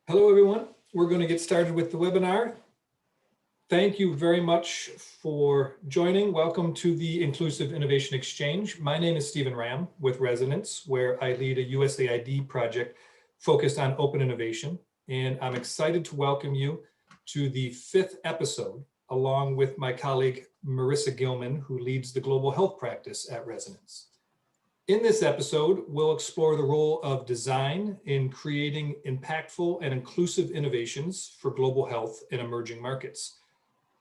Hello, everyone. We're going to get started with the webinar. Thank you very much for joining. Welcome to the Inclusive Innovation Exchange. My name is Stephen Ram with Resonance, where I lead a USAID project focused on open innovation. And I'm excited to welcome you to the 5th episode, along with my colleague, Marissa Gilman, who leads the global health practice at Resonance. In this episode, we'll explore the role of design in creating impactful and inclusive innovations for global health in emerging markets.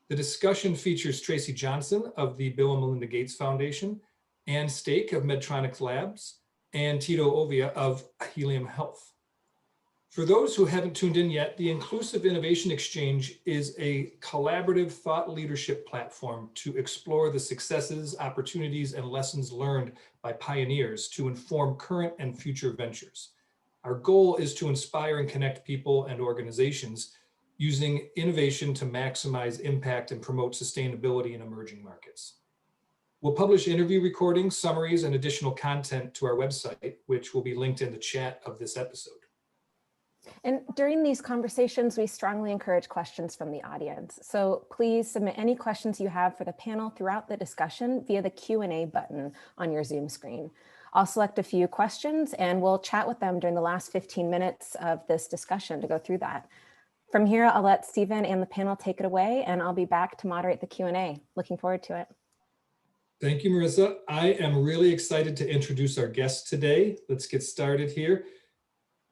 The discussion features Tracy Johnson of the Bill and Melinda Gates Foundation, Ann Stake of Medtronic Labs, and Tito Ovia of Helium Health. For those who haven't tuned in yet, the Inclusive Innovation Exchange is a collaborative thought leadership platform to explore the successes, opportunities, and lessons learned by pioneers to inform current and future ventures. Our goal is to inspire and connect people and organizations using innovation to maximize impact and promote sustainability in emerging markets. We'll publish interview recordings, summaries, and additional content to our website, which will be linked in the chat of this episode. And during these conversations, we strongly encourage questions from the audience. So please submit any questions you have for the panel throughout the discussion via the Q&A button on your Zoom screen. I'll select a few questions and we'll chat with them during the last 15 minutes of this discussion to go through that. From here, I'll let Stephen and the panel take it away, and I'll be back to moderate the Q&A. Looking forward to it. Thank you, Marissa. I am really excited to introduce our guest today. Let's get started here.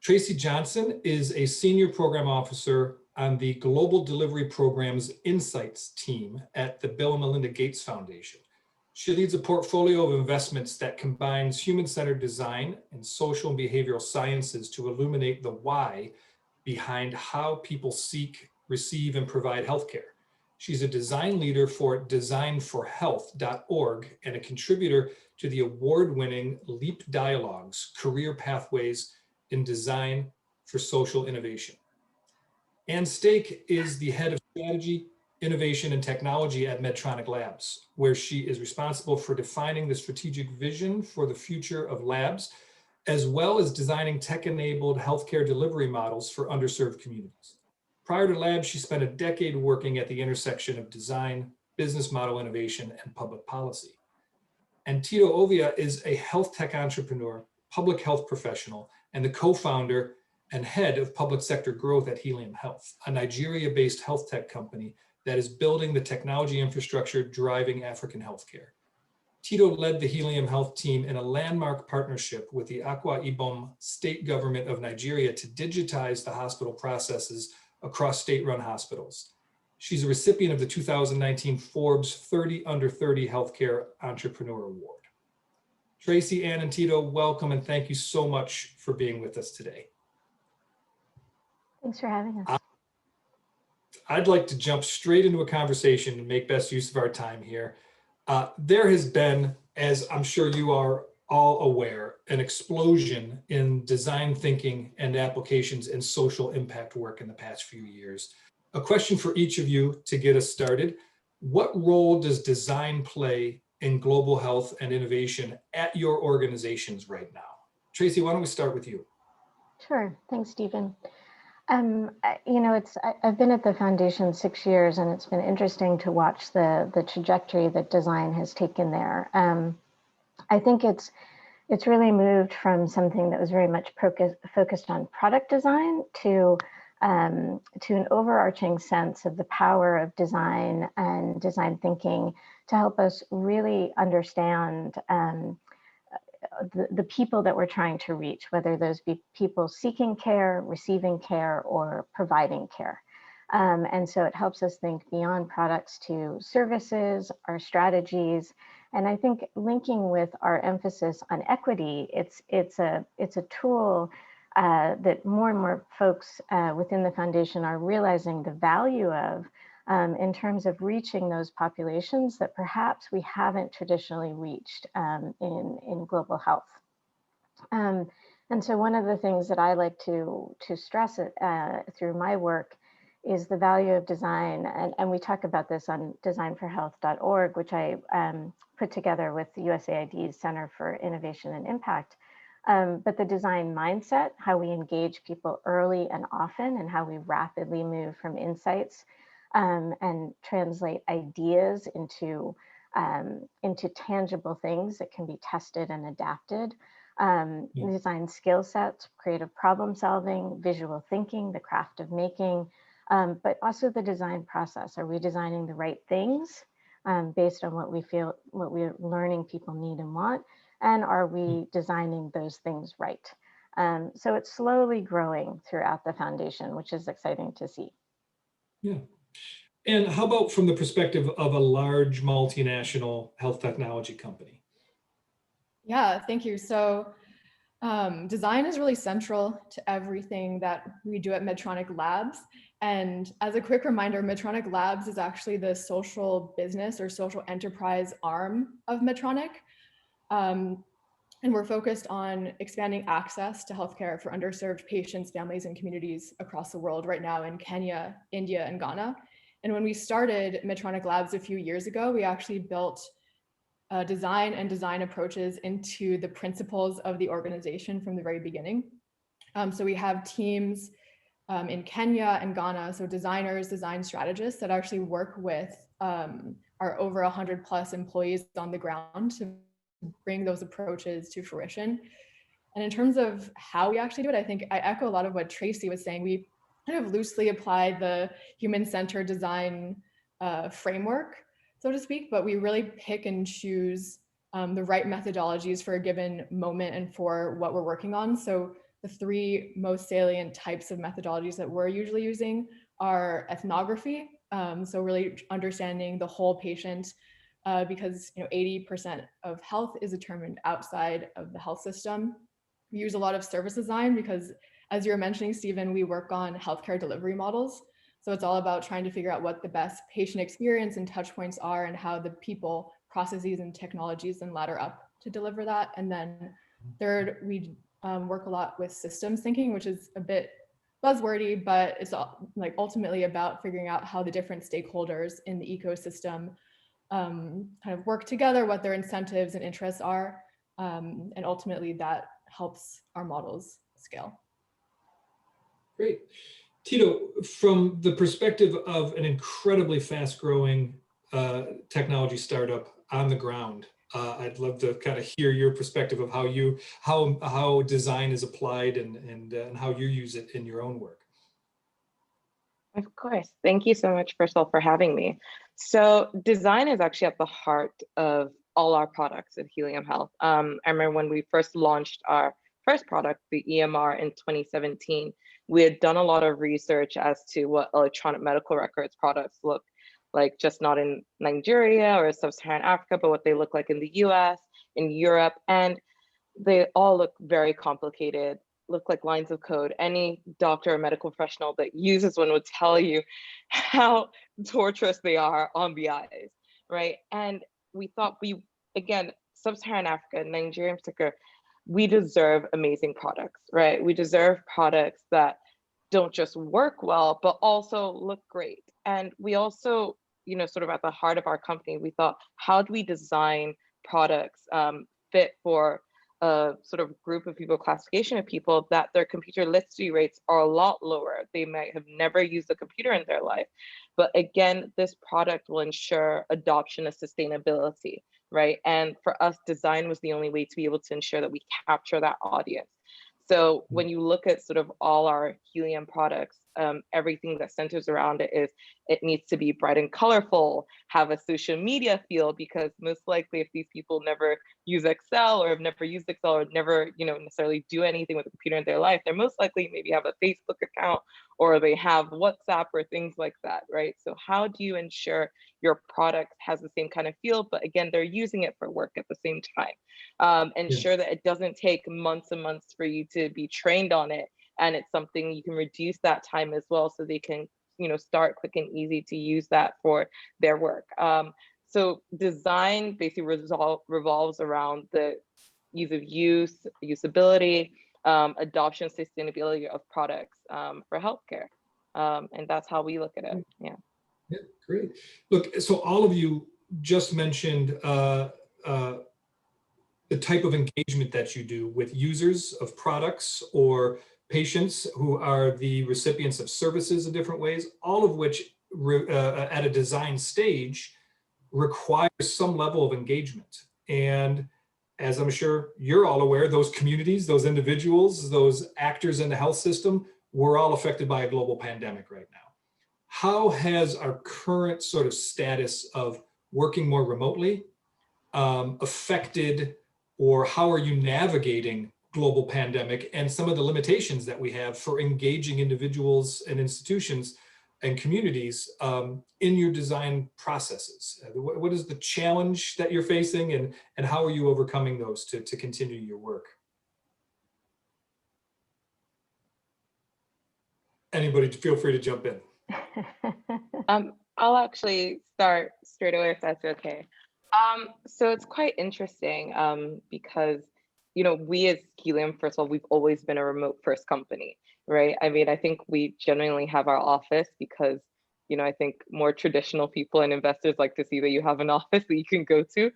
Tracy Johnson is a senior program officer on the Global Delivery Program's Insights team at the Bill and Melinda Gates Foundation. She leads a portfolio of investments that combines human-centered design and social and behavioral sciences to illuminate the why behind how people seek, receive, and provide healthcare. She's a design leader for designforhealth.org and a contributor to the award-winning LEAP Dialogues, Career Pathways in Design for Social Innovation. Ann Stake is the head of strategy, innovation, and technology at Medtronic Labs, where she is responsible for defining the strategic vision for the future of labs, as well as designing tech-enabled healthcare delivery models for underserved communities. Prior to Labs, she spent a decade working at the intersection of design, business model innovation, and public policy. And Tito Ovia is a health tech entrepreneur, public health professional, and the co-founder and head of public sector growth at Helium Health, a Nigeria-based health tech company that is building the technology infrastructure driving African healthcare. Tito led the Helium Health team in a landmark partnership with the Akwa Ibom state government of Nigeria to digitize the hospital processes across state-run hospitals. She's a recipient of the 2019 Forbes 30 Under 30 Healthcare Entrepreneur Award. Tracy, Ann, and Tito, welcome and thank you so much for being with us today. Thanks for having us. I'd like to jump straight into a conversation and make best use of our time here. There has been, as I'm sure you are all aware, an explosion in design thinking and applications in social impact work in the past few years. A question for each of you to get us started. What role does design play in global health and innovation at your organizations right now? Tracy, why don't we start with you? Sure, thanks, Stephen. I've been at the foundation 6 years, and it's been interesting to watch the trajectory that design has taken there. I think it's really moved from something that was very much focused on product design to an overarching sense of the power of design and design thinking to help us really understand the people that we're trying to reach, whether those be people seeking care, receiving care, or providing care. And so it helps us think beyond products to services, our strategies. And I think linking with our emphasis on equity, it's a tool that more and more folks within the foundation are realizing the value of in terms of reaching those populations that perhaps we haven't traditionally reached in global health. And so one of the things that I like to stress through my work is the value of design. And we talk about this on designforhealth.org, which I put together with the USAID's Center for Innovation and Impact. But the design mindset, how we engage people early and often, and how we rapidly move from insights and translate ideas into tangible things that can be tested and adapted. Design skill sets, creative problem solving, visual thinking, the craft of making, but also the design process. Are we designing the right things based on what we're learning people need and want? And are we designing those things right? So it's slowly growing throughout the foundation, which is exciting to see. Yeah. And how about from the perspective of a large multinational health technology company? Yeah, thank you. So design is really central to everything that we do at Medtronic Labs. And as a quick reminder, Medtronic Labs is actually the social business or social enterprise arm of Medtronic. And we're focused on expanding access to healthcare for underserved patients, families, and communities across the world right now in Kenya, India, and Ghana. And when we started Medtronic Labs a few years ago, we actually built design and design approaches into the principles of the organization from the very beginning. So we have teams in Kenya and Ghana, so designers, design strategists that actually work with our over 100+ employees on the ground to bring those approaches to fruition. And in terms of how we actually do it, I think I echo a lot of what Tracy was saying. We kind of loosely apply the human-centered design framework, so to speak, but we really pick and choose the right methodologies for a given moment and for what we're working on. So the three most salient types of methodologies that we're usually using are ethnography, so really understanding the whole patient, because 80% of health is determined outside of the health system. We use a lot of service design because, as you were mentioning, Stephen, we work on healthcare delivery models. So it's all about trying to figure out what the best patient experience and touch points are and how the people, processes, and technologies then ladder up to deliver that. And then third, we work a lot with systems thinking, which is a bit buzzwordy, but it's ultimately about figuring out how the different stakeholders in the ecosystem kind of work together, what their incentives and interests are, and ultimately that helps our models scale. Great. Tito, from the perspective of an incredibly fast-growing technology startup on the ground, I'd love to kind of hear your perspective of how design is applied and how you use it in your own work. Of course. Thank you so much, first of all, for having me. So design is actually at the heart of all our products at Helium Health. I remember when we first launched our first product, the EMR, in 2017, we had done a lot of research as to what electronic medical records products look like, just not in Nigeria or sub-Saharan Africa, but what they look like in the US, in Europe, and they all look very complicated, look like lines of code. Any doctor or medical professional that uses one would tell you how torturous they are on the eyes, right? And we thought again, sub-Saharan Africa, Nigeria in particular, we deserve amazing products, right? We deserve products that don't just work well, but also look great. And we also, sort of at the heart of our company, we thought, how do we design products fit for a sort of group of people, classification of people, that their computer literacy rates are a lot lower. They might have never used a computer in their life. But again, this product will ensure adoption of sustainability, right? And for us, design was the only way to be able to ensure that we capture that audience. So when you look at sort of all our Helium products, everything that centers around it needs to be bright and colorful, have a social media feel, because most likely if these people never use Excel or have never used Excel or never, necessarily do anything with a computer in their life, they're most likely maybe have a Facebook account or they have WhatsApp or things like that, right? So how do you ensure your product has the same kind of feel, but again, they're using it for work at the same time? Ensure that it doesn't take months and months for you to be trained on it, and it's something you can reduce that time as well, so they can start quick and easy to use that for their work. So design basically revolves around the ease of use, usability, adoption, sustainability of products for healthcare. And that's how we look at it. Yeah, great. Look, so all of you just mentioned the type of engagement that you do with users of products or patients who are the recipients of services in different ways, all of which at a design stage requires some level of engagement. And as I'm sure you're all aware, those communities, those individuals, those actors in the health system, we're all affected by a global pandemic right now. How has our current sort of status of working more remotely affected, or how are you navigating global pandemic and some of the limitations that we have for engaging individuals and institutions and communities in your design processes? What is the challenge that you're facing, and how are you overcoming those to continue your work? Anybody feel free to jump in. I'll actually start straight away if that's okay. So it's quite interesting because, you know, we as Helium, first of all, we've always been a remote first company, right? I mean, I think we genuinely have our office because, you know, I think more traditional people and investors like to see that you have an office that you can go to.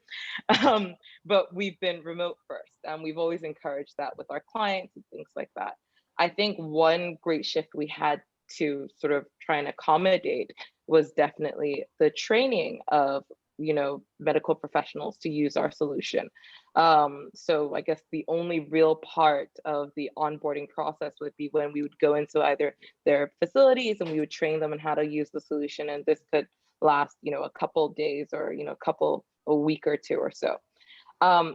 But we've been remote first, and we've always encouraged that with our clients and things like that. I think one great shift we had to sort of try and accommodate was definitely the training of, you know, medical professionals to use our solution. So I guess the only real part of the onboarding process would be when we would go into either their facilities and we would train them on how to use the solution. And this could last, you know, a couple of days or, you know, a week or two or so.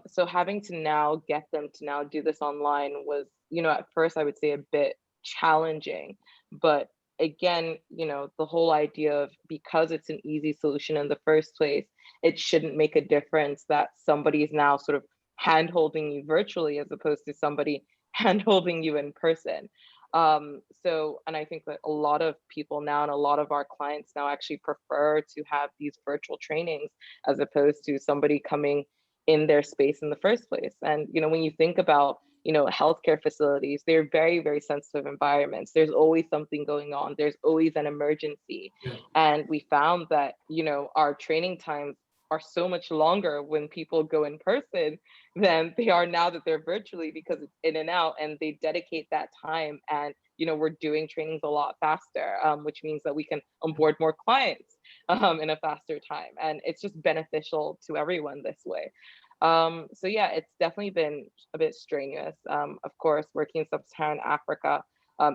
So having to now get them to now do this online was, you know, at first I would say a bit challenging, but again, you know, the whole idea of, because it's an easy solution in the first place, it shouldn't make a difference that somebody is now sort of hand holding you virtually as opposed to somebody hand holding you in person. And I think that a lot of people now and a lot of our clients now actually prefer to have these virtual trainings as opposed to somebody coming in their space in the first place. And, you know, when you think about, you know, healthcare facilities, they're very, very sensitive environments. There's always something going on. There's always an emergency. Yeah. And we found that, you know, our training times are so much longer when people go in person than they are now that they're virtually, because it's in and out, and they dedicate that time. And, you know, we're doing trainings a lot faster, which means that we can onboard more clients in a faster time. And it's just beneficial to everyone this way. So yeah, it's definitely been a bit strenuous. Of course, working in sub-Saharan Africa,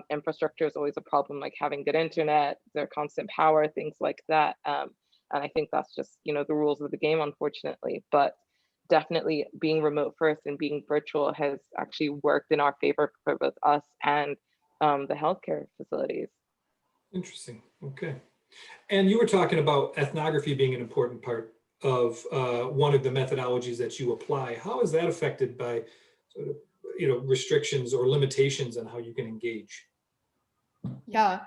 infrastructure is always a problem, like having good internet, their constant power, things like that. And I think that's just, you know, the rules of the game, unfortunately. But definitely being remote first and being virtual has actually worked in our favor for both us and the healthcare facilities. Interesting. Okay. And you were talking about ethnography being an important part of one of the methodologies that you apply. How is that affected by sort of, you know, restrictions or limitations on how you can engage? Yeah.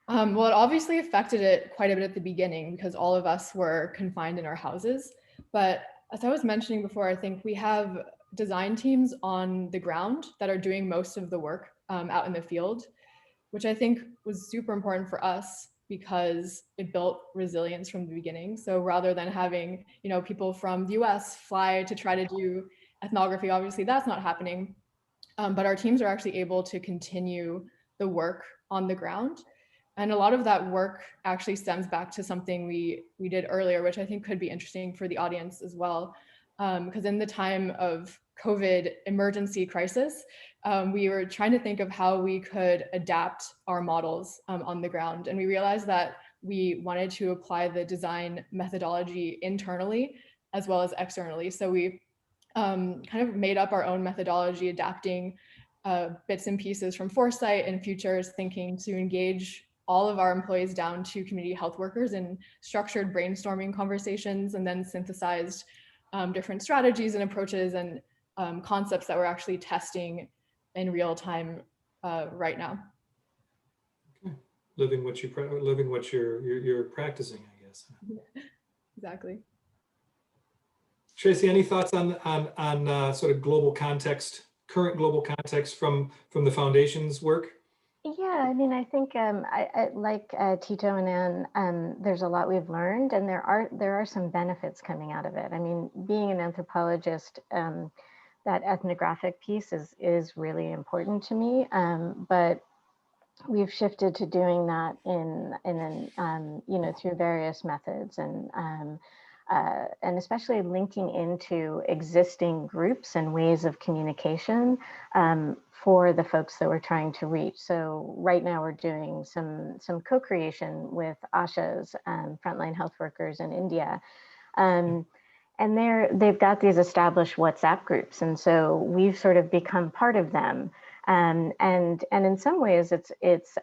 Well, it obviously affected it quite a bit at the beginning because all of us were confined in our houses. But as I was mentioning before, I think we have design teams on the ground that are doing most of the work out in the field, which I think was super important for us because it built resilience from the beginning. So rather than having, you know, people from the US fly to try to do ethnography, obviously that's not happening. But our teams are actually able to continue the work on the ground. And a lot of that work actually stems back to something we did earlier, which I think could be interesting for the audience as well. Because in the time of COVID emergency crisis, we were trying to think of how we could adapt our models on the ground. And we realized that we wanted to apply the design methodology internally as well as externally. So we kind of made up our own methodology, adapting bits and pieces from foresight and futures thinking to engage all of our employees down to community health workers in structured brainstorming conversations, and then synthesized different strategies and approaches and concepts that we're actually testing in real time right now. Okay. Living what you're practicing, I guess. Exactly. Tracy, any thoughts on sort of global context, current global context from the foundation's work? Yeah, I mean, I think I like Tito and Ann, there's a lot we've learned, and there are some benefits coming out of it. I mean, being an anthropologist, that ethnographic piece is really important to me, but we've shifted to doing that you know, through various methods, and especially linking into existing groups and ways of communication for the folks that we're trying to reach. So right now we're doing some co-creation with ASHA's, frontline health workers in India. And they've got these established WhatsApp groups, and so we've sort of become part of them. And in some ways, it's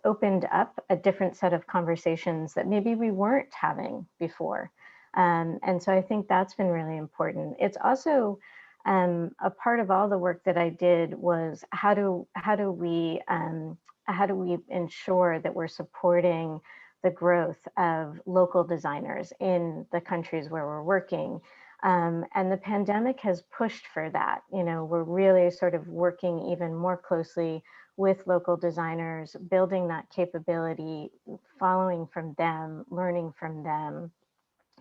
opened up a different set of conversations that maybe we weren't having before. And so I think that's been really important. It's also a part of all the work that I did was how do we ensure that we're supporting the growth of local designers in the countries where we're working. And the pandemic has pushed for that. You know, we're really sort of working even more closely with local designers, building that capability, following from them, learning from them.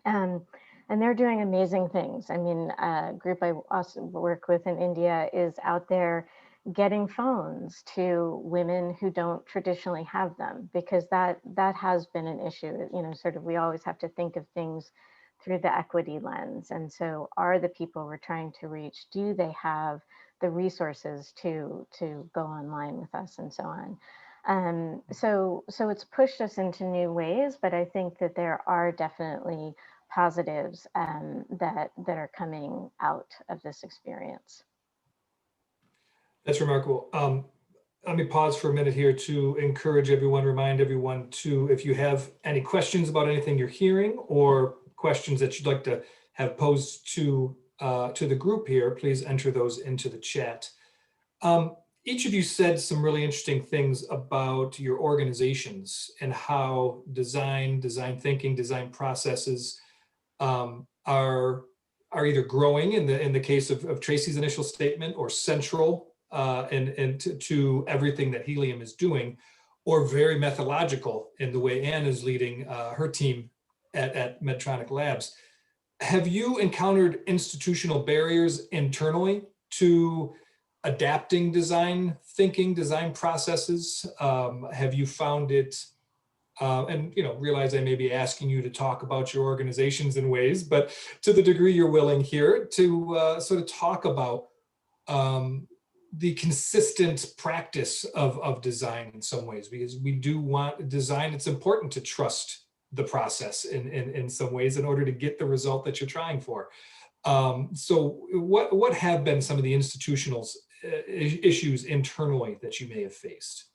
And they're doing amazing things. I mean, a group I also work with in India is out there getting phones to women who don't traditionally have them, because that has been an issue. You know, sort of, we always have to think of things through the equity lens. And so are the people we're trying to reach, do they have the resources to go online with us and so on? So it's pushed us into new ways, but I think that there are definitely positives that are coming out of this experience. That's remarkable. Let me pause for a minute here to encourage everyone, remind everyone to, if you have any questions about anything you're hearing or questions that you'd like to have posed to the group here, please enter those into the chat. Each of you said some really interesting things about your organizations and how design thinking, design processes are either growing in the case of Tracy's initial statement, or central to everything that Helium is doing, or very methodological in the way Anne is leading her team at Medtronic Labs. Have you encountered institutional barriers internally to adapting design thinking, design processes? Have you found it, and realize I may be asking you to talk about your organizations in ways, but to the degree you're willing here to sort of talk about the consistent practice of design in some ways, because we do want design. It's important to trust the process in some ways in order to get the result that you're trying for. So what have been some of the institutional issues internally that you may have faced?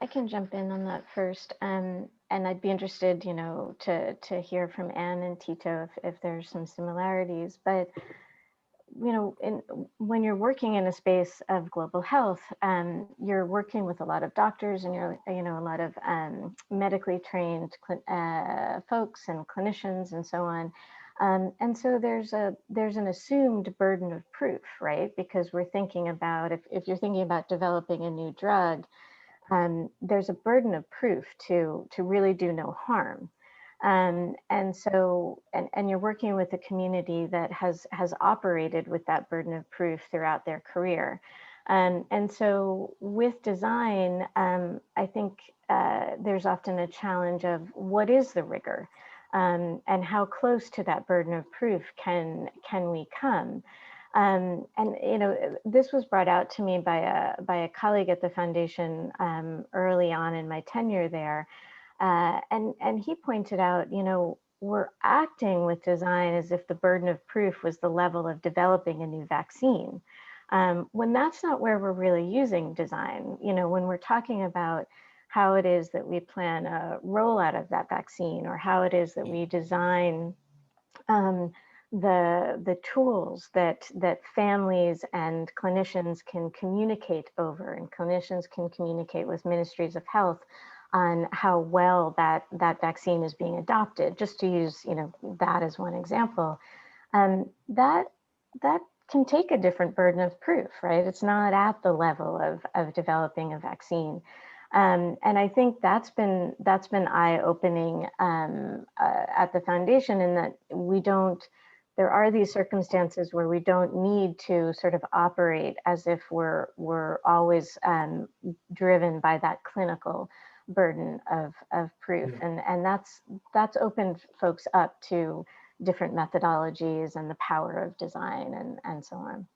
I can jump in on that first, and I'd be interested, to hear from Anne and Tito if there's some similarities. But when you're working in a space of global health, you're working with a lot of doctors, and you're a lot of medically trained folks and clinicians and so on. And so there's an assumed burden of proof, right? Because we're thinking about, if you're thinking about developing a new drug, there's a burden of proof to really do no harm. And so you're working with a community that has operated with that burden of proof throughout their career. And so with design, I think there's often a challenge of what is the rigor, and how close to that burden of proof can we come? And this was brought out to me by a colleague at the foundation early on in my tenure there. And he pointed out, we're acting with design as if the burden of proof was the level of developing a new vaccine, when that's not where we're really using design. When we're talking about how it is that we plan a rollout of that vaccine, or how it is that we design the tools that families and clinicians can communicate over, and clinicians can communicate with ministries of health on how well that vaccine is being adopted, just to use that as one example. That can take a different burden of proof, right? It's not at the level of developing a vaccine. And I think that's been eye-opening at the foundation, in that there are these circumstances where we don't need to sort of operate as if we're always driven by that clinical burden of proof. And that's opened folks up to different methodologies and the power of design and so on.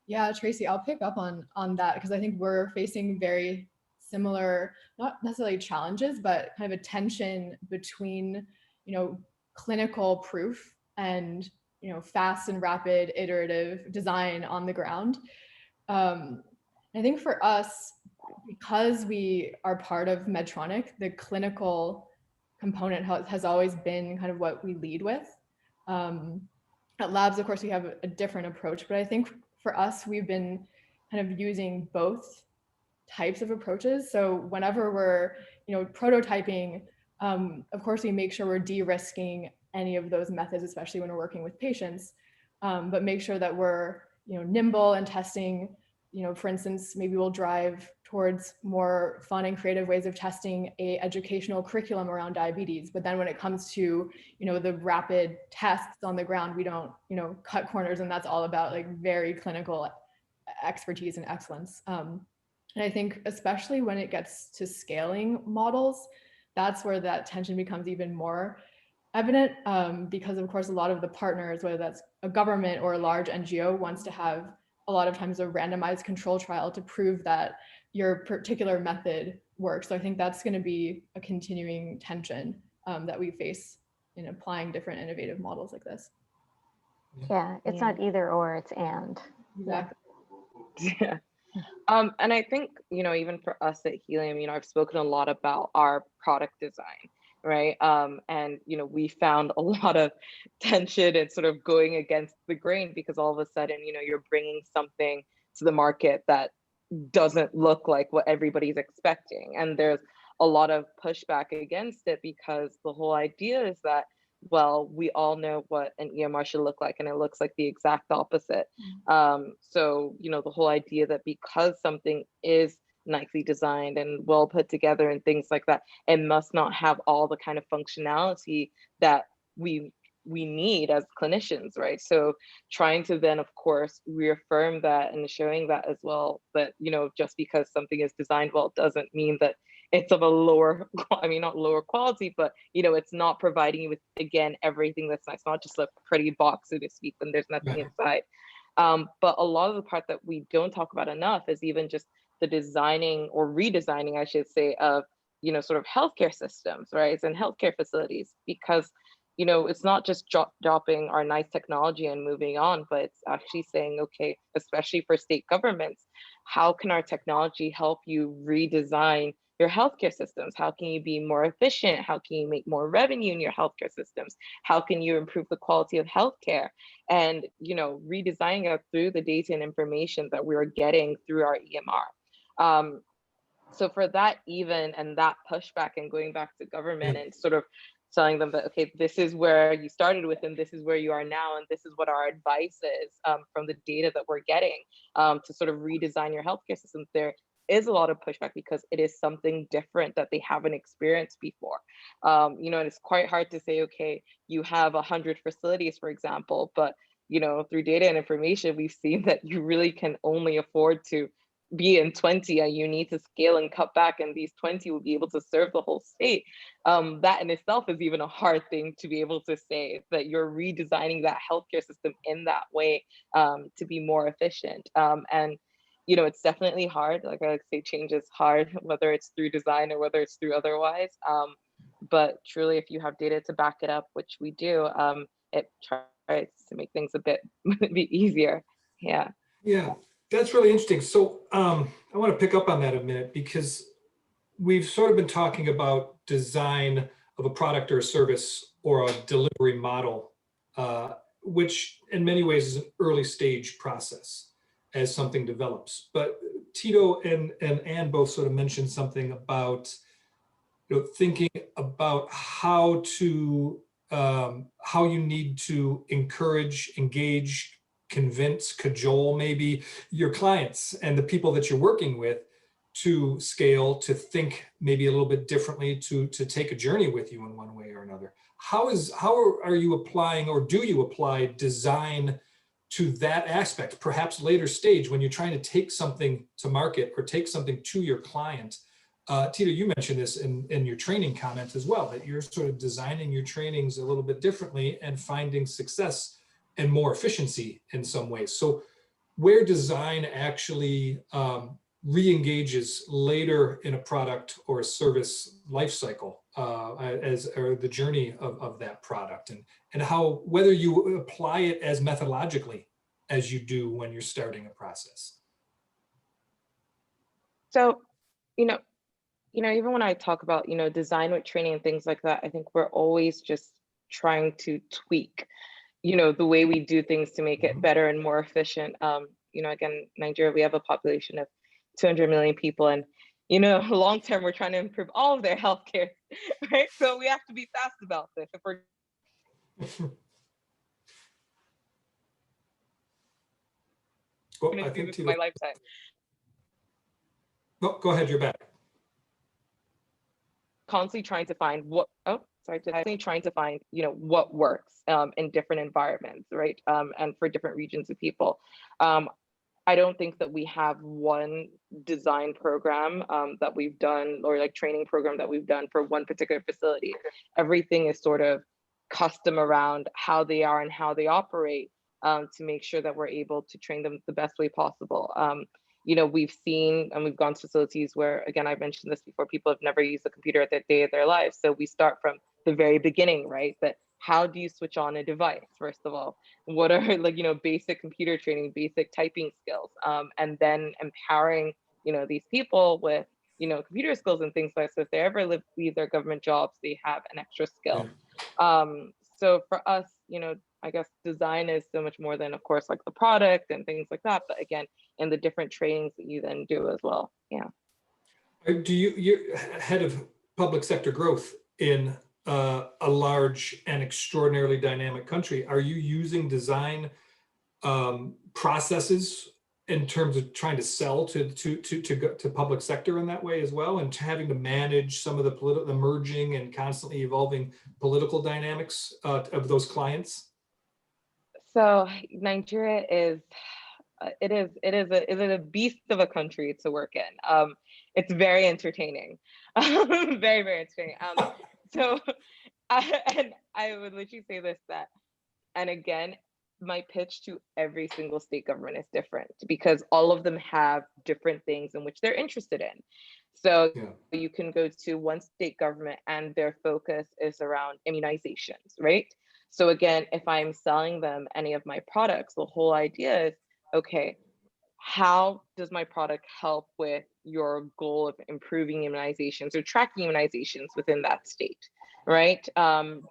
Yeah, Tracy, I'll pick up on that, because I think we're facing very similar, not necessarily challenges, but kind of a tension between, clinical proof and, fast and rapid iterative design on the ground. I think for us, because we are part of Medtronic, the clinical component has always been kind of what we lead with. At labs, of course, we have a different approach, but I think for us, we've been kind of using both types of approaches. So whenever we're, prototyping, of course, we make sure we're de-risking any of those methods, especially when we're working with patients, but make sure that we're, nimble and testing. For instance, maybe we'll drive towards more fun and creative ways of testing a educational curriculum around diabetes. But then when it comes to, the rapid tests on the ground, we don't, cut corners, and that's all about like very clinical expertise and excellence. And I think especially when it gets to scaling models, that's where that tension becomes even more evident, because of course, a lot of the partners, whether that's a government or a large NGO, wants to have a lot of times a randomized control trial to prove that your particular method works. So I think that's going to be a continuing tension that we face in applying different innovative models like this. Yeah, it's not either or, it's and. Exactly. Yeah. And I think, even for us at Helium, I've spoken a lot about our product design, right? And, we found a lot of tension and sort of going against the grain, because all of a sudden, you're bringing something to the market that doesn't look like what everybody's expecting. And there's a lot of pushback against it, because the whole idea is that, well, we all know what an EMR should look like, and it looks like the exact opposite. So, the whole idea that because something is nicely designed and well put together and things like that, it must not have all the kind of functionality that we need as clinicians, right? So trying to then, of course, reaffirm that and showing that as well, that, just because something is designed well doesn't mean that it's of a lower, not lower quality, but, it's not providing you with, again, everything that's nice, not just a pretty box, so to speak, when there's nothing inside. But a lot of the part that we don't talk about enough is even just the designing or redesigning, I should say, of, sort of healthcare systems, right? And healthcare facilities, because, it's not just dropping our nice technology and moving on, but it's actually saying, okay, especially for state governments, how can our technology help you redesign your healthcare systems? How can you be more efficient? How can you make more revenue in your healthcare systems? How can you improve the quality of healthcare? And, redesigning it through the data and information that we're getting through our EMR. So for that even, and that pushback and going back to government and sort of telling them that, okay, this is where you started with, and this is where you are now, and this is what our advice is from the data that we're getting to sort of redesign your healthcare system, there is a lot of pushback, because it is something different that they haven't experienced before. And it's quite hard to say, okay, you have 100 facilities, for example, but, through data and information, we've seen that you really can only afford to be in 20, and you need to scale and cut back, and these 20 will be able to serve the whole state. That in itself is even a hard thing to be able to say, that you're redesigning that healthcare system in that way to be more efficient. And it's definitely hard. Like I say, change is hard, whether it's through design or whether it's through otherwise. But truly, if you have data to back it up, which we do, it tries to make things a bit easier. Yeah. Yeah. That's really interesting. So I want to pick up on that a minute, because we've sort of been talking about design of a product or a service or a delivery model, which in many ways is an early stage process as something develops. But Tito and Anne both sort of mentioned something about thinking about how you need to encourage, engage convince, cajole maybe your clients and the people that you're working with to scale, to think maybe a little bit differently, to take a journey with you in one way or another. How are you applying, or do you apply design to that aspect, perhaps later stage when you're trying to take something to market or take something to your client? Tito, you mentioned this in your training comments as well, that you're sort of designing your trainings a little bit differently and finding success and more efficiency in some ways. So where design actually re-engages later in a product or a service life cycle or the journey of that product, and how, whether you apply it as methodologically as you do when you're starting a process. So, even when I talk about, design with training and things like that, I think we're always just trying to tweak, the way we do things to make it better and more efficient. Again, Nigeria, we have a population of 200 million people, and, long term, we're trying to improve all of their healthcare, right? So we have to be fast about this. If we're Well, going I to do think this in my lifetime. No, go ahead, you're back. Constantly trying to find what works in different environments, right? And for different regions of people. I don't think that we have one design program that we've done, or like training program that we've done for one particular facility. Everything is sort of custom around how they are and how they operate, to make sure that we're able to train them the best way possible. We've seen and we've gone to facilities where, again, I've mentioned this before, people have never used a computer at the day of their lives. So we start from the very beginning, right? That how do you switch on a device, first of all? What are basic computer training, basic typing skills, and then empowering, these people with, computer skills and things like that. So if they ever leave their government jobs, they have an extra skill. So for us, I guess design is so much more than, of course, like the product and things like that, but again, in the different trainings that you then do as well. Yeah. You're head of public sector growth in a large and extraordinarily dynamic country. Are you using design processes in terms of trying to sell to public sector in that way as well, and having to manage some of the merging and constantly evolving political dynamics of those clients? So Nigeria is a beast of a country to work in. It's very entertaining, very, very entertaining. So I would literally say this, and again, my pitch to every single state government is different, because all of them have different things in which they're interested in. So you can go to one state government and their focus is around immunizations, right? So again, if I'm selling them any of my products, the whole idea is, okay, how does my product help with your goal of improving immunizations or tracking immunizations within that state, right?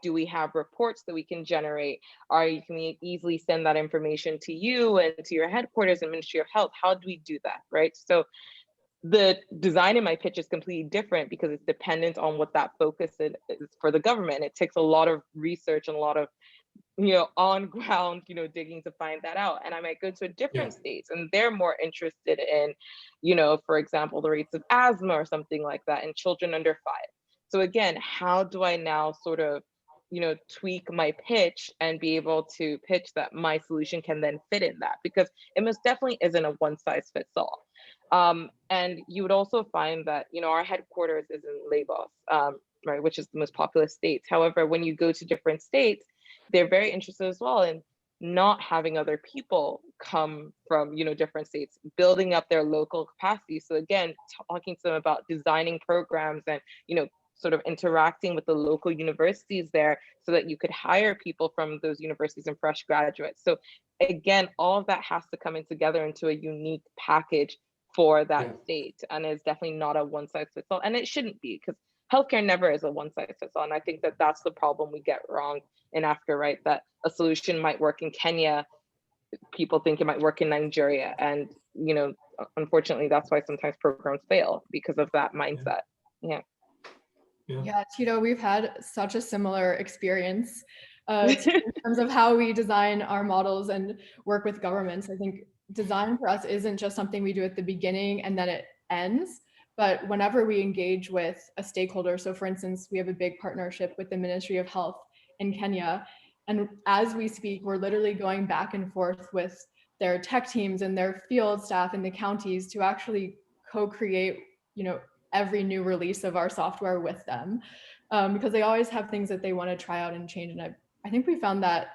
Do we have reports that we can generate? Can we easily send that information to you and to your headquarters and Ministry of Health? How do we do that, right? So the design in my pitch is completely different, because it's dependent on what that focus is for the government. It takes a lot of research and a lot of on ground, digging to find that out. And I might go to a different states and they're more interested in, for example, the rates of asthma or something like that in children under 5. So again, how do I now sort of, tweak my pitch and be able to pitch that my solution can then fit in that? Because it most definitely isn't a one size fits all. And you would also find that, our headquarters is in Lagos, right, which is the most populous state. However, when you go to different states, they're very interested as well in not having other people come from, different states, building up their local capacity. So again, talking to them about designing programs and, sort of interacting with the local universities there so that you could hire people from those universities and fresh graduates. So again, all of that has to come in together into a unique package for that state. And it's definitely not a one size fits all. And it shouldn't be, because healthcare never is a one size fits all. And I think that that's the problem we get wrong in Africa, right? That a solution might work in Kenya, people think it might work in Nigeria. And, unfortunately, that's why sometimes programs fail, because of that mindset. Yeah, Tito, we've had such a similar experience. in terms of how we design our models and work with governments. I think design for us isn't just something we do at the beginning and then it ends, but whenever we engage with a stakeholder. So for instance, we have a big partnership with the Ministry of Health in Kenya. And as we speak, we're literally going back and forth with their tech teams and their field staff in the counties to actually co-create, every new release of our software with them, because they always have things that they want to try out and change. And I think we found that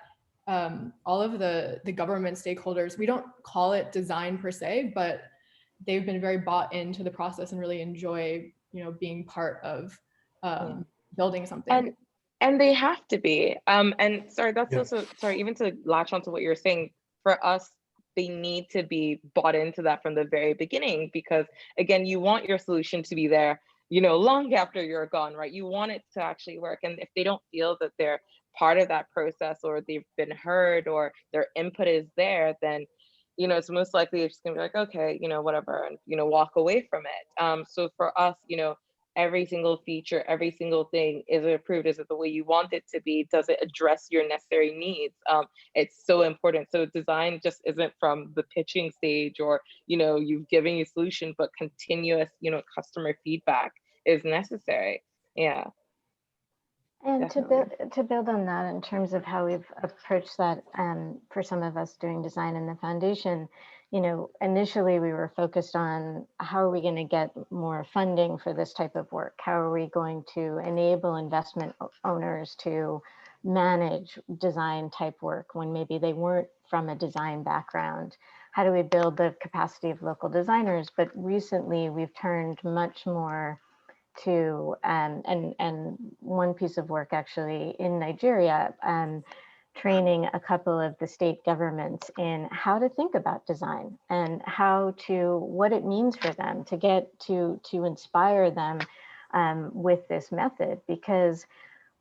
all of the government stakeholders, we don't call it design per se, but they've been very bought into the process and really enjoy, being part of building something. And they have to be. And sorry, that's Yeah. also, sorry, even to latch onto what you're saying, for us, they need to be bought into that from the very beginning, because again, you want your solution to be there, long after you're gone, right? You want it to actually work. And if they don't feel that they're part of that process, or they've been heard, or their input is there, then it's most likely they're just gonna be like, okay, whatever, and walk away from it. So for us, every single feature, every single thing, is it approved? Is it the way you want it to be? Does it address your necessary needs? It's so important. So design just isn't from the pitching stage, or you've given your solution, but continuous customer feedback is necessary. Yeah. And Definitely. to build on that, in terms of how we've approached that, for some of us doing design in the foundation, initially we were focused on how are we going to get more funding for this type of work? How are we going to enable investment owners to manage design type work when maybe they weren't from a design background? How do we build the capacity of local designers? But recently we've turned much more to, and one piece of work actually in Nigeria, training a couple of the state governments in how to think about design and what it means for them to get to inspire them with this method. Because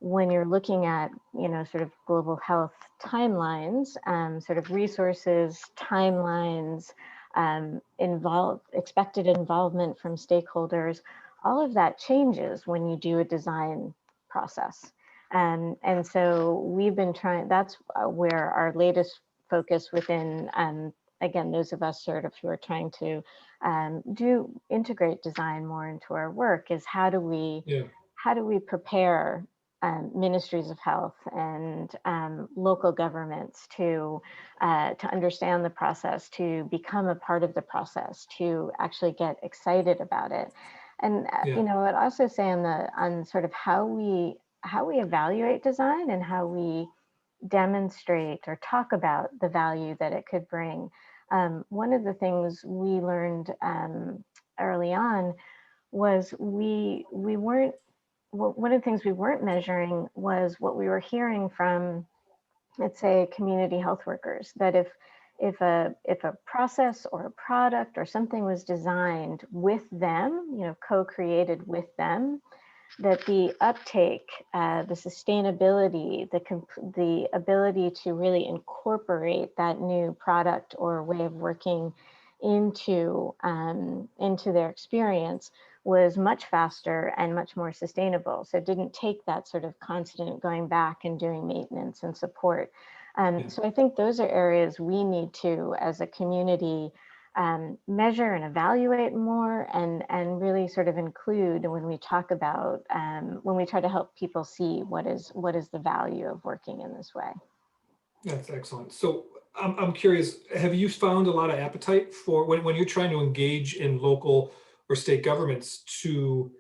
when you're looking at, sort of global health timelines, sort of resources, timelines, expected involvement from stakeholders, all of that changes when you do a design process. And so we've been trying, that's where our latest focus within, again, those of us sort of who are trying to integrate design more into our work, is how do we prepare ministries of health and local governments to understand the process, to become a part of the process, to actually get excited about it. And I'd also say on sort of how we evaluate design and how we demonstrate or talk about the value that it could bring. One of the things we learned early on was one of the things we weren't measuring was what we were hearing from, let's say, community health workers, that if a process or a product or something was designed with them, co-created with them, that the uptake, the sustainability, the ability to really incorporate that new product or way of working into their experience was much faster and much more sustainable. So it didn't take that sort of constant going back and doing maintenance and support. So I think those are areas we need to, as a community, measure and evaluate more, and really sort of include when we talk about, when we try to help people see what is the value of working in this way. That's excellent. So I'm curious, have you found a lot of appetite for when you're trying to engage in local or state governments to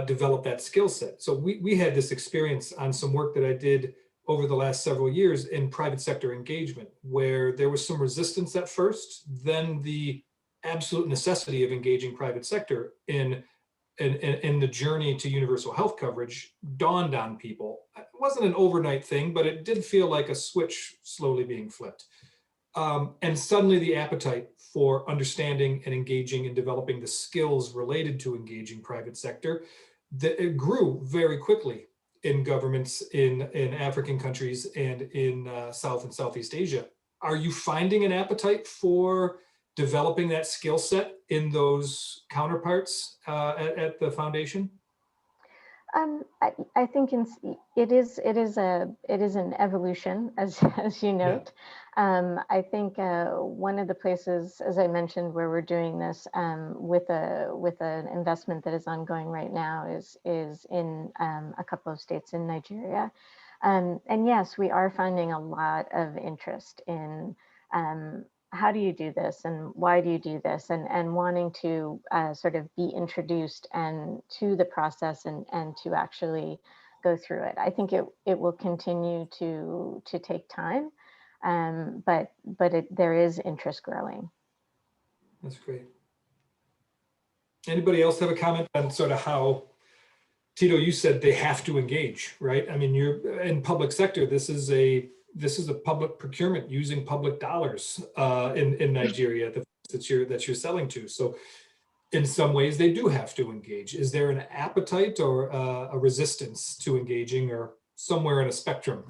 develop that skill set? So we had this experience on some work that I did over the last several years in private sector engagement, where there was some resistance at first, then the absolute necessity of engaging private sector in the journey to universal health coverage dawned on people. It wasn't an overnight thing, but it did feel like a switch slowly being flipped. And suddenly the appetite for understanding and engaging and developing the skills related to engaging private sector, it grew very quickly in governments in African countries and in South and Southeast Asia. Are you finding an appetite for developing that skill set in those counterparts at the foundation? I think it is an evolution, as as you note. I think one of the places, as I mentioned, where we're doing this with an investment that is ongoing right now is in a couple of states in Nigeria, and yes, we are finding a lot of interest in how do you do this and why do you do this, and wanting to sort of be introduced and to the process and to actually go through it. I think it will continue to take time, but there is interest growing. That's great. Anybody else have a comment on sort of how, Tito, you said they have to engage, right? I mean, you're in public sector. This is a public procurement using public dollars in Nigeria that you're selling to. So in some ways they do have to engage. Is there an appetite or a resistance to engaging, or somewhere in a spectrum?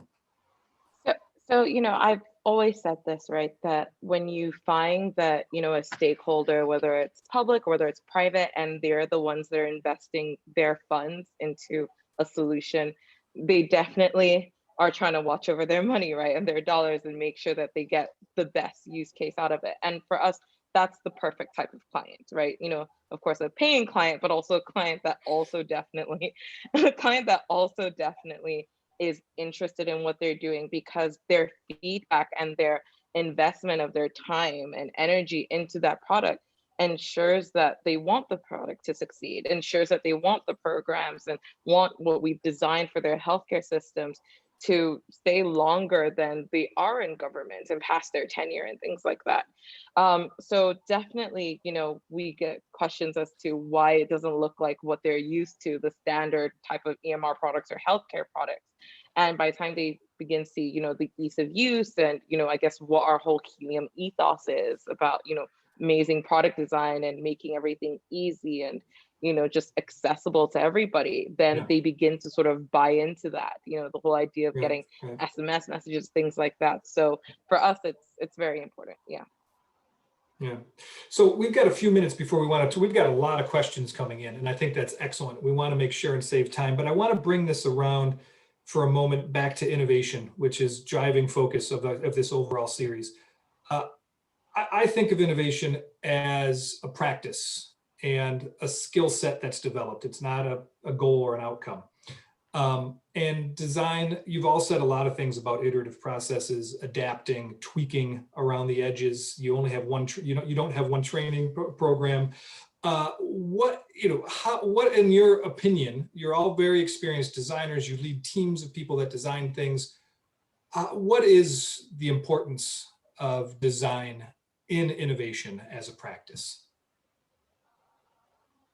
So, I've always said this, right? That when you find that, a stakeholder, whether it's public or whether it's private, and they're the ones that are investing their funds into a solution, they definitely are trying to watch over their money, right? And their dollars, and make sure that they get the best use case out of it. And for us, that's the perfect type of client, right? Of course, a paying client, but also a client that also definitely, a client that also definitely is interested in what they're doing, because their feedback and their investment of their time and energy into that product ensures that they want the product to succeed, ensures that they want the programs and want what we've designed for their healthcare systems to stay longer than they are in government and past their tenure and things like that. So definitely, we get questions as to why it doesn't look like what they're used to, the standard type of EMR products or healthcare products. And by the time they begin to see, the ease of use and, I guess what our whole Helium ethos is about, amazing product design and making everything easy and, just accessible to everybody, then they begin to sort of buy into that, the whole idea of getting SMS messages, things like that. So for us, it's very important. Yeah. Yeah. So we've got a few minutes before we've got a lot of questions coming in, and I think that's excellent. We want to make sure and save time, but I want to bring this around for a moment back to innovation, which is driving focus of this overall series. I think of innovation as a practice and a skill set that's developed. It's not a goal or an outcome. And design, you've all said a lot of things about iterative processes, adapting, tweaking around the edges. You only have one, you don't have one training program. What in your opinion, you're all very experienced designers, you lead teams of people that design things. What is the importance of design in innovation as a practice?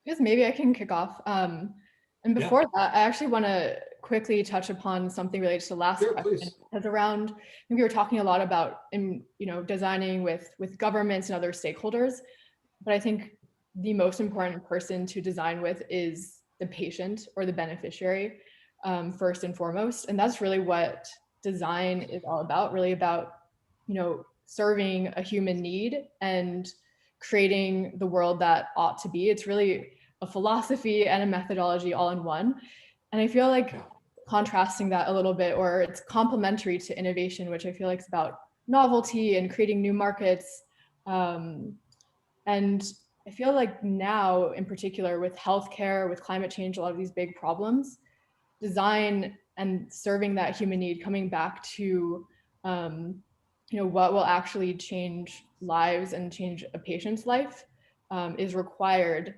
I guess maybe I can kick off. And before that, I actually want to quickly touch upon something related to the last question. Because around, we were talking a lot about, designing with governments and other stakeholders, but I think the most important person to design with is the patient or the beneficiary, first and foremost. And that's really what design is all about, really about, serving a human need and creating the world that ought to be. It's really a philosophy and a methodology all in one. And I feel like contrasting that a little bit, or it's complementary to innovation, which I feel like is about novelty and creating new markets. And I feel like now, in particular, with healthcare, with climate change, a lot of these big problems, design and serving that human need, coming back to, what will actually change lives and change a patient's life, is required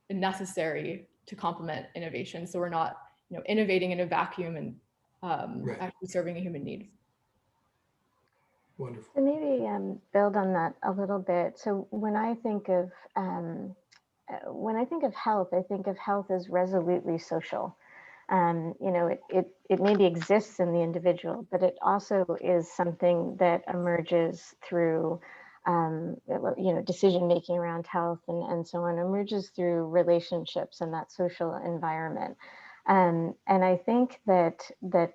and necessary to complement innovation. So we're not, innovating in a vacuum and actually serving a human need. Wonderful. So maybe build on that a little bit. So when I think of health, I think of health as resolutely social. It maybe exists in the individual, but it also is something that emerges through decision making around health and so on, emerges through relationships and that social environment. And I think that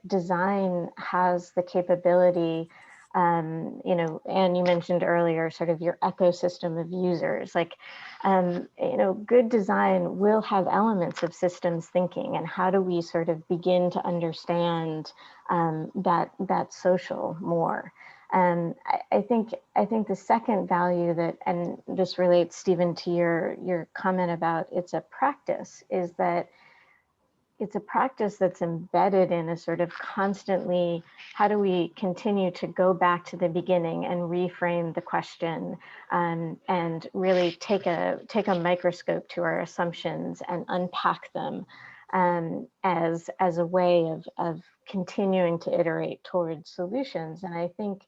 design has the capability You know, and you mentioned earlier sort of your ecosystem of users. Like, you know, good design will have elements of systems thinking, and how do we sort of begin to understand that social more. I think the second value that, and this relates, Stephen, to your comment about it's a practice, is that it's a practice that's embedded in a sort of constantly, how do we continue to go back to the beginning and reframe the question, and really take a microscope to our assumptions and unpack them, as a way of continuing to iterate towards solutions. And I think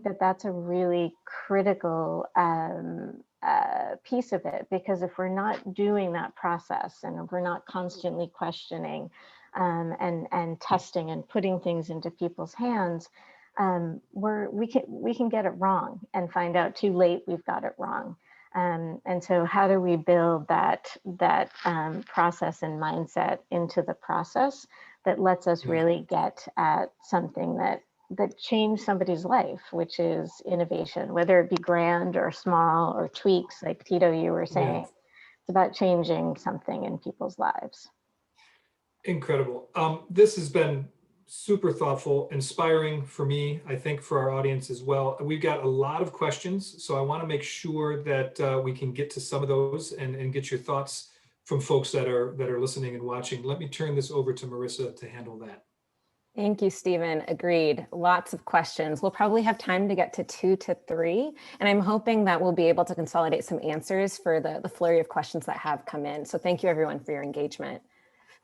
that that's a really critical piece of it, because if we're not doing that process, and if we're not constantly questioning and testing and putting things into people's hands, we can get it wrong and find out too late we've got it wrong. And so how do we build that process and mindset into the process that lets us really get at something that changed somebody's life, which is innovation, whether it be grand or small or tweaks, like Tito, you were saying. It's about changing something in people's lives. Incredible. This has been super thoughtful, inspiring for me, I think for our audience as well. We've got a lot of questions, so I want to make sure that we can get to some of those and get your thoughts from folks that are listening and watching. Let me turn this over to Marissa to handle that. Thank you, Stephen. Agreed. Lots of questions. We'll probably have time to get to 2 to 3, and I'm hoping that we'll be able to consolidate some answers for the flurry of questions that have come in. So thank you, everyone, for your engagement.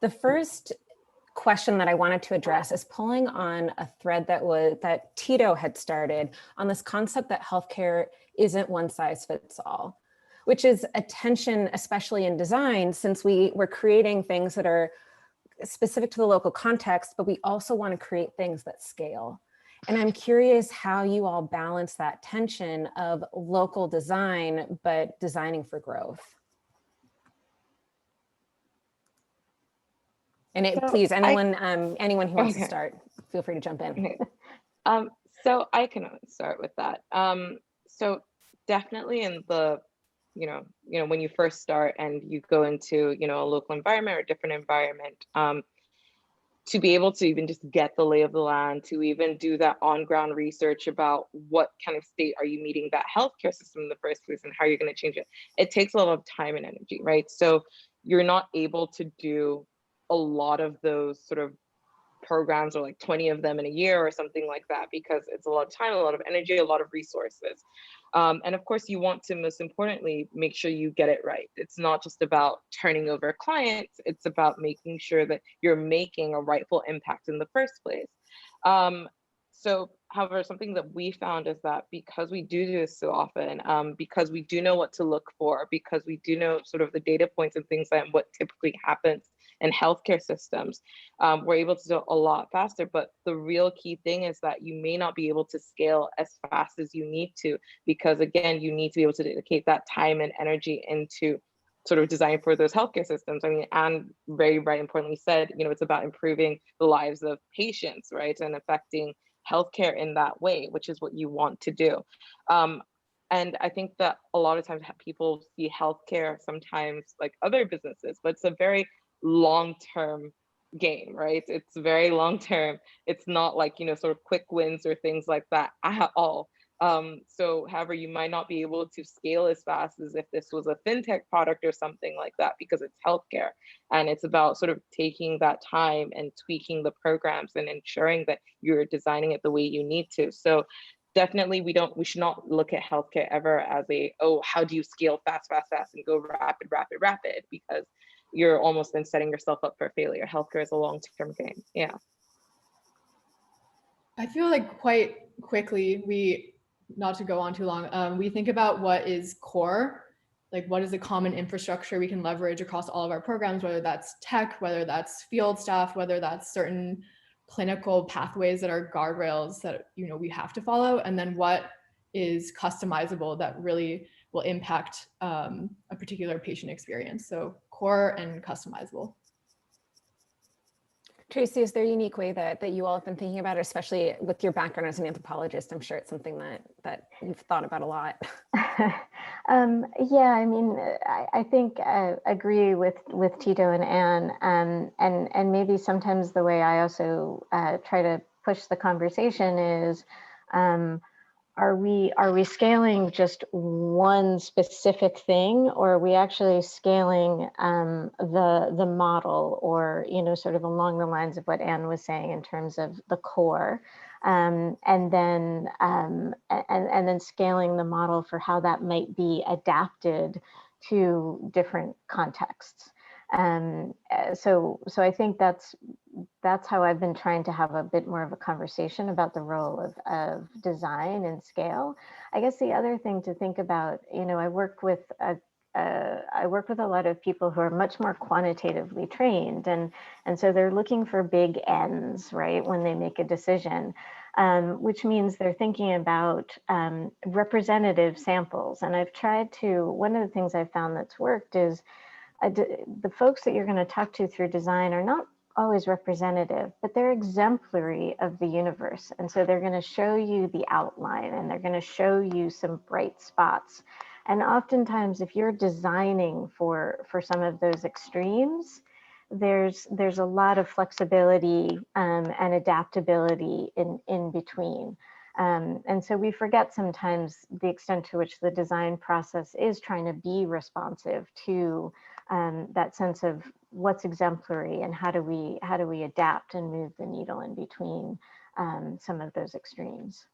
The first question that I wanted to address is pulling on a thread that Tito had started on this concept that healthcare isn't one size fits all, which is a tension, especially in design, since we're creating things that are specific to the local context, but we also want to create things that scale. And I'm curious how you all balance that tension of local design, but designing for growth. And please, anyone who wants to start, feel free to jump in. Okay. So I can start with that. So definitely in the, when you first start and you go into, a local environment or a different environment, to be able to even just get the lay of the land, to even do that on-ground research about what kind of state are you meeting that healthcare system in the first place and how you're going to change it. It takes a lot of time and energy, right? So you're not able to do a lot of those sort of programs, or like 20 of them in a year or something like that, because it's a lot of time, a lot of energy, a lot of resources. And of course, you want to, most importantly, make sure you get it right. It's not just about turning over clients, it's about making sure that you're making a rightful impact in the first place. So, however, something that we found is that because we do this so often, because we do know what to look for, because we do know sort of the data points and things like what typically happens in healthcare systems, we're able to do a lot faster. But the real key thing is that you may not be able to scale as fast as you need to, because again, you need to be able to dedicate that time and energy into sort of design for those healthcare systems. I mean, Anne very importantly said, it's about improving the lives of patients, right? And affecting healthcare in that way, which is what you want to do. And I think that a lot of times people see healthcare sometimes like other businesses, but it's a very long-term game, right? It's very long-term. It's not like, sort of quick wins or things like that at all. So however, you might not be able to scale as fast as if this was a fintech product or something like that, because it's healthcare. And it's about sort of taking that time and tweaking the programs and ensuring that you're designing it the way you need to. So definitely we should not look at healthcare ever as how do you scale fast and go rapid, because you're almost then setting yourself up for failure. Healthcare is a long-term game. Yeah. I feel like quite quickly, not to go on too long, we think about what is core, like what is a common infrastructure we can leverage across all of our programs, whether that's tech, whether that's field staff, whether that's certain clinical pathways that are guardrails that we have to follow, and then what is customizable that really will impact a particular patient experience. So core and customizable. Tracy, is there a unique way that you all have been thinking about it, especially with your background as an anthropologist? I'm sure it's something that you've thought about a lot. Yeah, I mean, I think I agree with Tito and Anne, and maybe sometimes the way I also try to push the conversation is, are we scaling just one specific thing, or are we actually scaling the model, or sort of along the lines of what Anne was saying in terms of the core, and then scaling the model for how that might be adapted to different contexts. So I think that's how I've been trying to have a bit more of a conversation about the role of design and scale. I guess the other thing to think about, I work with a lot of people who are much more quantitatively trained, and so they're looking for big N's, right, when they make a decision, which means they're thinking about representative samples. And I've tried to, one of the things I've found that's worked is the folks that you're going to talk to through design are not always representative, but they're exemplary of the universe. And so they're going to show you the outline, and they're going to show you some bright spots. And oftentimes, if you're designing for some of those extremes, there's a lot of flexibility and adaptability in between. And so we forget sometimes the extent to which the design process is trying to be responsive to that sense of what's exemplary, and how do we adapt and move the needle in between some of those extremes.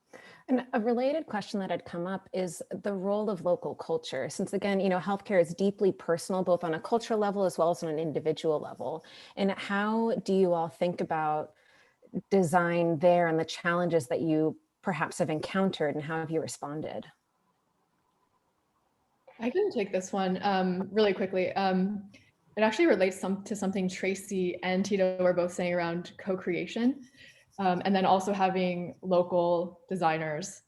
And a related question that had come up is the role of local culture, since again, healthcare is deeply personal, both on a cultural level as well as on an individual level. And how do you all think about design there and the challenges that you perhaps have encountered, and how have you responded? I can take this one really quickly. It actually relates to something Tracy and Tito were both saying around co-creation, and then also having local designers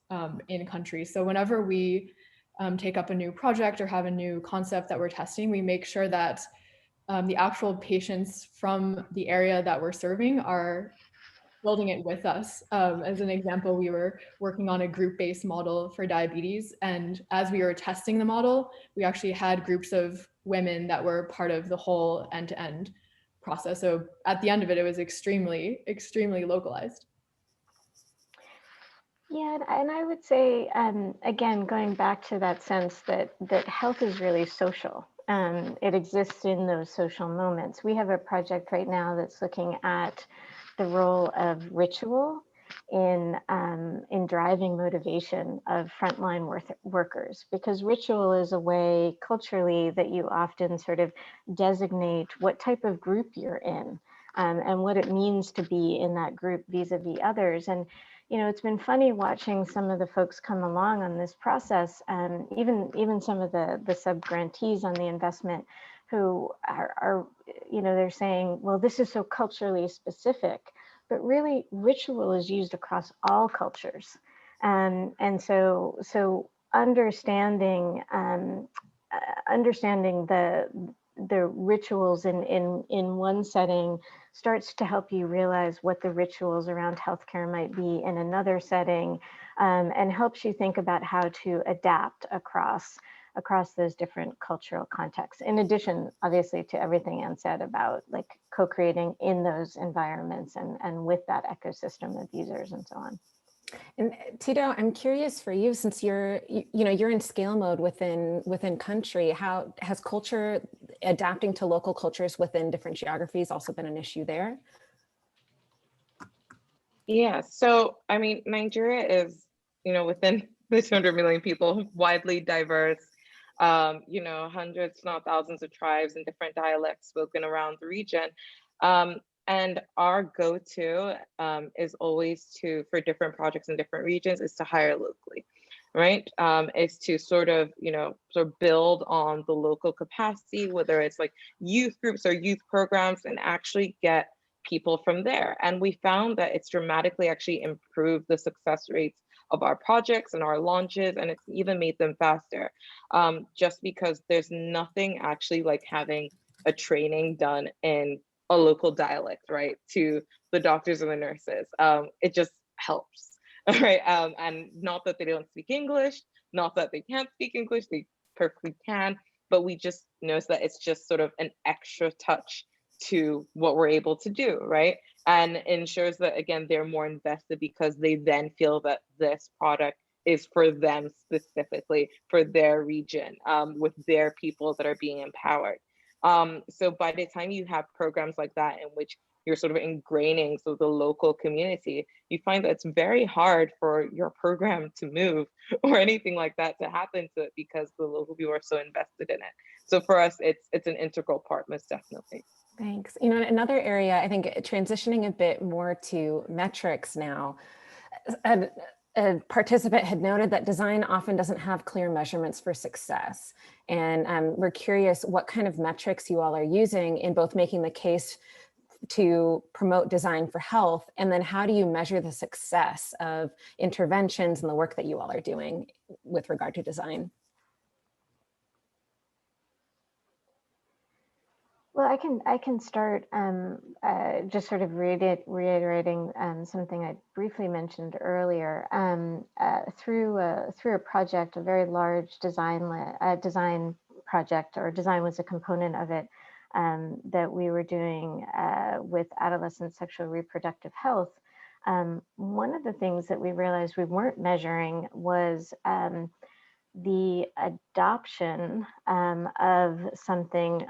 in country. So whenever we take up a new project or have a new concept that we're testing, we make sure that the actual patients from the area that we're serving are building it with us. As an example, we were working on a group-based model for diabetes. And as we were testing the model, we actually had groups of women that were part of the whole end-to-end process. So at the end of it, it was extremely, extremely localized. Yeah, and I would say, again, going back to that sense that health is really social. It exists in those social moments. We have a project right now that's looking at the role of ritual in driving motivation of frontline workers, because ritual is a way culturally that you often sort of designate what type of group you're in, and what it means to be in that group vis-a-vis others. And it's been funny watching some of the folks come along on this process, and even some of the sub-grantees on the investment who are they're saying, well, this is so culturally specific, but really ritual is used across all cultures. And so understanding the rituals in one setting starts to help you realize what the rituals around healthcare might be in another setting, and helps you think about how to adapt across those different cultural contexts, in addition, obviously, to everything Anne said about like co-creating in those environments and with that ecosystem of users and so on. And Tito, I'm curious for you, since you're in scale mode within country, how has culture adapting to local cultures within different geographies also been an issue there? Yeah, so I mean, Nigeria is, within the 200 million people, widely diverse, hundreds, not thousands of tribes and different dialects spoken around the region. And our go-to is always for different projects in different regions is to hire locally, right? Is to sort of build on the local capacity, whether it's like youth groups or youth programs, and actually get people from there. And we found that it's dramatically actually improved the success rates of our projects and our launches, and it's even made them faster, just because there's nothing actually like having a training done in a local dialect, right, to the doctors and the nurses. It just helps, right? And not that they don't speak English, not that they can't speak English, they perfectly can, but we just notice that it's just sort of an extra touch to what we're able to do, right? And ensures that, again, they're more invested because they then feel that this product is for them specifically, for their region, with their people that are being empowered. So by the time you have programs like that in which you're sort of ingraining so the local community, you find that it's very hard for your program to move or anything like that to happen to it because the local people are so invested in it. So for us, it's an integral part, most definitely. Thanks. You know, another area, I think transitioning a bit more to metrics now, a participant had noted that design often doesn't have clear measurements for success. And we're curious what kind of metrics you all are using in both making the case to promote design for health, and then how do you measure the success of interventions and the work that you all are doing with regard to design? Well, I can start just sort of reiterating something I briefly mentioned earlier. Through a project, a very large design project, or design was a component of it, that we were doing with adolescent sexual reproductive health. One of the things that we realized we weren't measuring was the adoption of something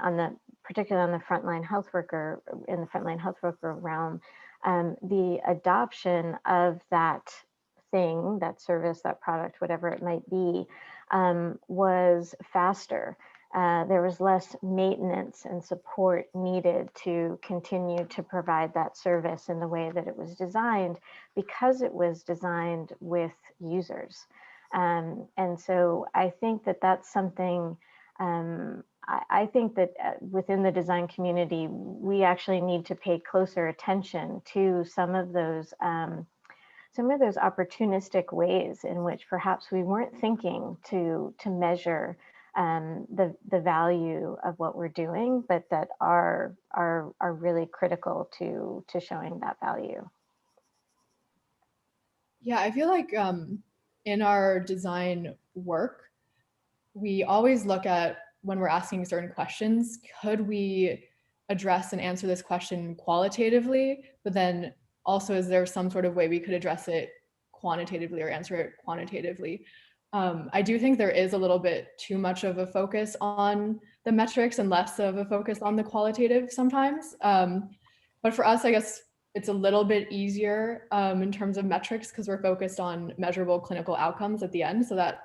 particularly on the frontline health worker, in the frontline health worker realm, the adoption of that thing, that service, that product, whatever it might be, was faster. There was less maintenance and support needed to continue to provide that service in the way that it was designed, because it was designed with users. And so I think that that's something, I think that within the design community, we actually need to pay closer attention to some of those opportunistic ways in which perhaps we weren't thinking to measure the value of what we're doing, but that are really critical to showing that value. Yeah, I feel like in our design work, we always look at, when we're asking certain questions, could we address and answer this question qualitatively, but then also is there some sort of way we could address it quantitatively or answer it quantitatively? I do think there is a little bit too much of a focus on the metrics and less of a focus on the qualitative sometimes. But for us, I guess it's a little bit easier in terms of metrics because we're focused on measurable clinical outcomes at the end, so that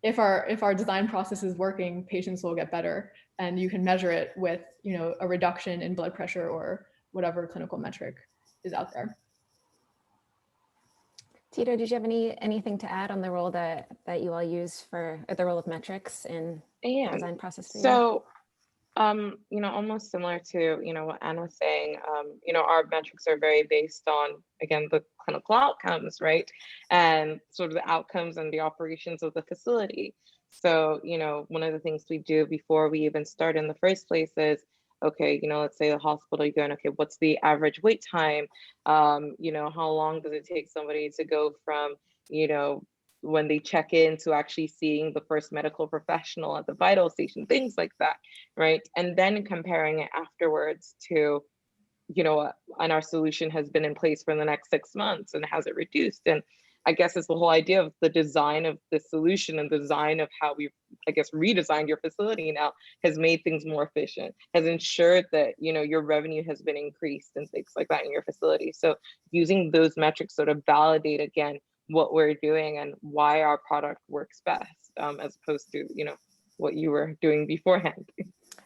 if our design process is working, patients will get better, and you can measure it with, you know, a reduction in blood pressure or whatever clinical metric is out there. Tito, did you have anything to add on the role that you all use for the role of metrics in the design process for you? So, you know, almost similar to, you know, what Anne was saying, you know, our metrics are very based on, again, the clinical outcomes, right? And sort of the outcomes and the operations of the facility. So, you know, one of the things we do before we even start in the first place is, okay, you know, let's say the hospital, you're going, okay, what's the average wait time? You know, how long does it take somebody to go from, you know, when they check in to actually seeing the first medical professional at the vital station, things like that, right? And then comparing it afterwards to, you know, and our solution has been in place for the next 6 months and has it reduced? And I guess it's the whole idea of the design of the solution and the design of how we, I guess, redesigned your facility now has made things more efficient, has ensured that, you know, your revenue has been increased and things like that in your facility. So using those metrics sort of validate, again, what we're doing and why our product works best, as opposed to, you know, what you were doing beforehand.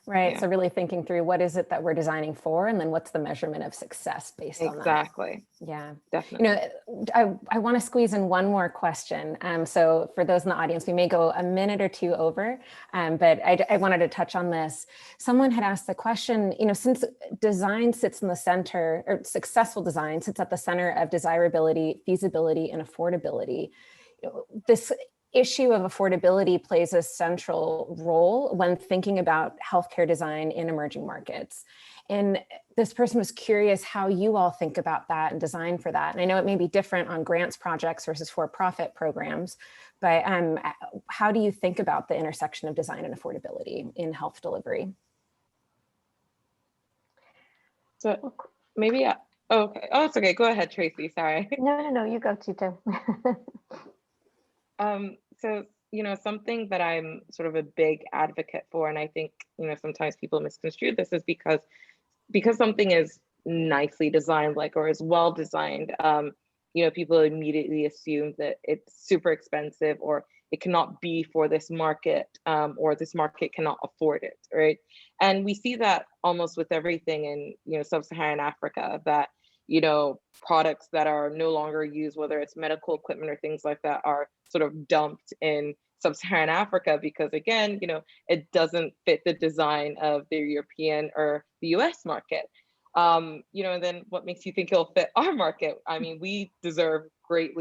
Right. Yeah. So really thinking through what is it that we're designing for, and then what's the measurement of success based on that. Exactly. Yeah. Definitely. You know, I want to squeeze in one more question. So for those in the audience, we may go a minute or two over, but I wanted to touch on this. Someone had asked the question, you know, since design sits in the center, or successful design sits at the center of desirability, feasibility, and affordability, you know, this issue of affordability plays a central role when thinking about healthcare design in emerging markets. And this person was curious how you all think about that and design for that. And I know it may be different on grants projects versus for-profit programs, but how do you think about the intersection of design and affordability in health delivery? So maybe, oh, okay. Oh, it's okay. Go ahead, Tracy. Sorry. No, you go, Tito. So, something that I'm sort of a big advocate for, and I think, sometimes people misconstrue this, is because something is nicely designed, or is well designed, people immediately assume that it's super expensive, or it cannot be for this market, or this market cannot afford it, right? And we see that almost with everything in, sub-Saharan Africa, that, products that are no longer used, whether it's medical equipment or things like that, are sort of dumped in sub-Saharan Africa because, again, it doesn't fit the design of the European or the US market. And then what makes you think it'll fit our market? I mean, we deserve great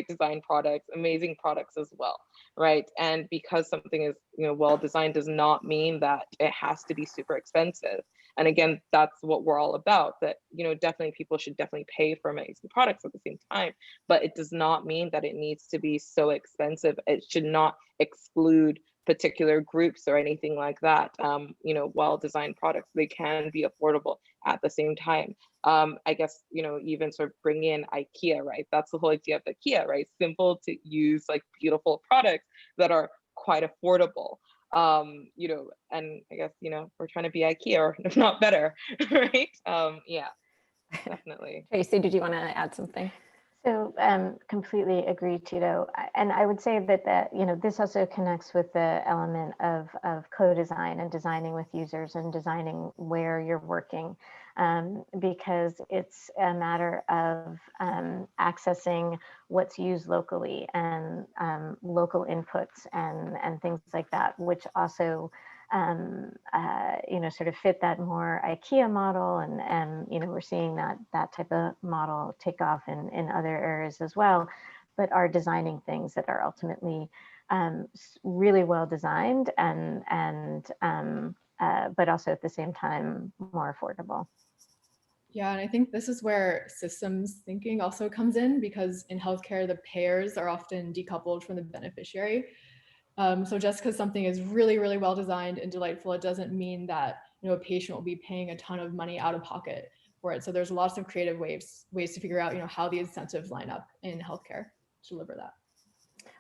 design products, amazing products as well, right? And because something is, well designed does not mean that it has to be super expensive. And again, that's what we're all about, that, definitely people should definitely pay for amazing products at the same time, but it does not mean that it needs to be so expensive. It should not exclude particular groups or anything like that. Well-designed products, they can be affordable at the same time. I guess, even sort of bring in IKEA, right? That's the whole idea of IKEA, right? Simple to use, beautiful products that are quite affordable. And I guess, we're trying to be IKEA, or if not better, right? Yeah, definitely. Tracy, did you want to add something? So completely agree, Tito. And I would say that this also connects with the element of co-design and designing with users and designing where you're working, because it's a matter of accessing what's used locally and local inputs and things like that, which also sort of fit that more IKEA model, and we're seeing that type of model take off in other areas as well, but are designing things that are ultimately really well designed and but also at the same time more affordable. Yeah, and I think this is where systems thinking also comes in, because in healthcare, the payers are often decoupled from the beneficiary. So just because something is really, really well designed and delightful, it doesn't mean that a patient will be paying a ton of money out of pocket for it. So there's lots of creative ways to figure out how the incentives line up in healthcare to deliver that.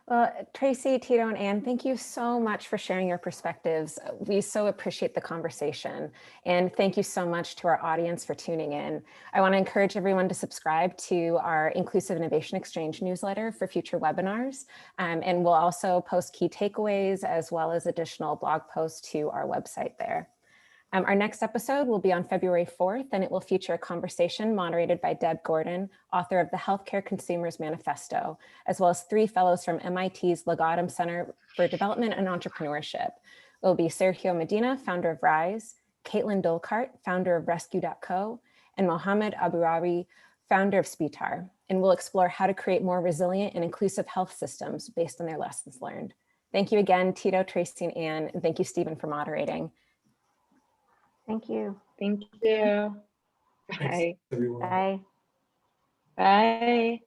Well, Tracy, Tito, and Anne, thank you so much for sharing your perspectives. We so appreciate the conversation. And thank you so much to our audience for tuning in. I want to encourage everyone to subscribe to our Inclusive Innovation Exchange newsletter for future webinars. And we'll also post key takeaways as well as additional blog posts to our website there. Our next episode will be on February 4th, and it will feature a conversation moderated by Deb Gordon, author of the Healthcare Consumers Manifesto, as well as 3 fellows from MIT's Legatum Center for Development and Entrepreneurship. It will be Sergio Medina, founder of RISE, Caitlin Dolcart, founder of Rescue.co, and Mohammed Aburawi, founder of Spitar. And we'll explore how to create more resilient and inclusive health systems based on their lessons learned. Thank you again, Tito, Tracy, and Anne, and thank you, Stephen, for moderating. Thank you. Thank you. Thanks, Bye. everyone. Bye. Bye.